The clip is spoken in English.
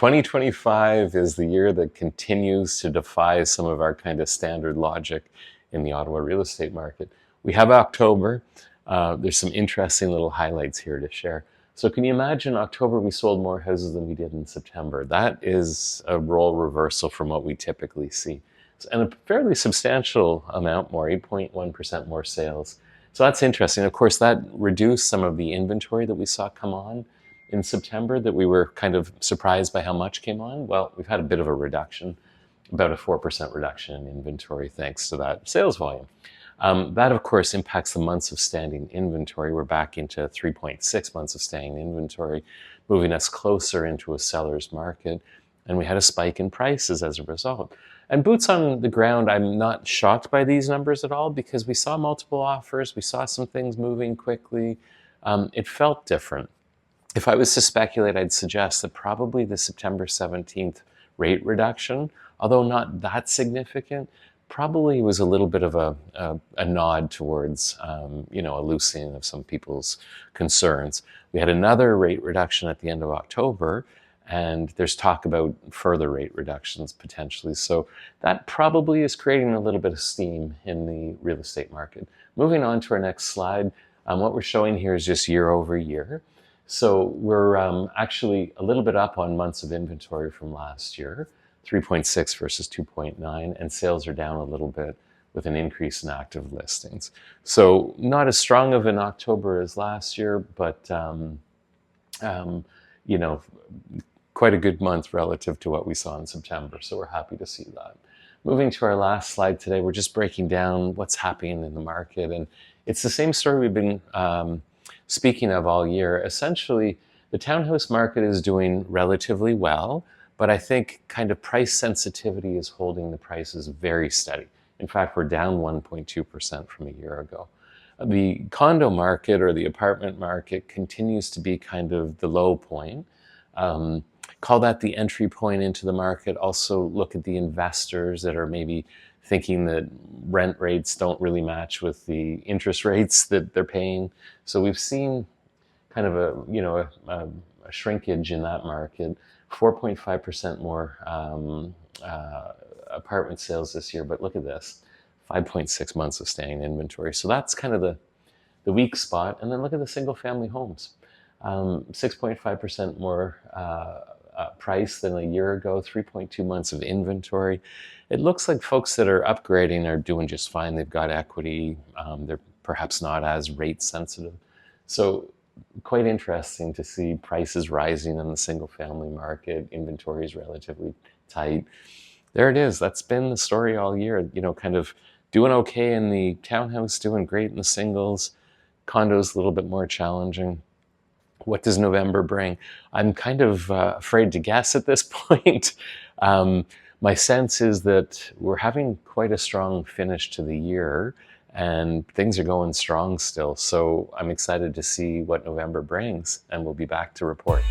2025 is the year that continues to defy some of our kind of standard logic in the Ottawa real estate market. We have October. There's some interesting little highlights here to share. So can you imagine October we sold more houses than we did in September? That is a role reversal from what we typically see. And a fairly substantial amount more, 8.1% more sales. So that's interesting. Of course, that reduced some of the inventory that we saw come on in September that we were kind of surprised by how much came on. Well, we've had a bit of a reduction, about a 4% reduction in inventory thanks to that sales volume. That, of course, impacts the months of standing inventory. We're back into 3.6 months of standing inventory, moving us closer into a seller's market. And we had a spike in prices as a result. And boots on the ground, I'm not shocked by these numbers at all because we saw multiple offers. We saw some things moving quickly. It felt different. If I was to speculate, I'd suggest that probably the September 17th rate reduction, although not that significant, probably was a little bit of a nod towards, a loosening of some people's concerns. We had another rate reduction at the end of October, and there's talk about further rate reductions potentially. So that probably is creating a little bit of steam in the real estate market. Moving on to our next slide, what we're showing here is just year over year. So we're actually a little bit up on months of inventory from last year, 3.6 versus 2.9, and sales are down a little bit with an increase in active listings. So not as strong of an October as last year, but quite a good month relative to what we saw in September. So we're happy to see that. Moving to our last slide today, we're just breaking down what's happening in the market. And it's the same story we've been speaking of all year. Essentially, the townhouse market is doing relatively well, but I think kind of price sensitivity is holding the prices very steady. In fact, we're down 1.2% from a year ago. The condo market or the apartment market continues to be kind of the low point. Call that the entry point into the market. Also look at the investors that are maybe thinking that rent rates don't really match with the interest rates that they're paying. So we've seen kind of a shrinkage in that market, 4.5% more apartment sales this year. But look at this, 5.6 months of staying inventory. So that's kind of the weak spot. And then look at the single family homes, 6.5% more price than a year ago, 3.2 months of inventory. It looks like folks that are upgrading are doing just fine. They've got equity. They're perhaps not as rate sensitive. So quite interesting to see prices rising in the single family market. Inventory is relatively tight. There it is. That's been the story all year. Kind of doing okay in the townhouse, doing great in the singles. Condos a little bit more challenging. What does November bring? I'm kind of afraid to guess at this point. My sense is that we're having quite a strong finish to the year and things are going strong still. So I'm excited to see what November brings, and we'll be back to report.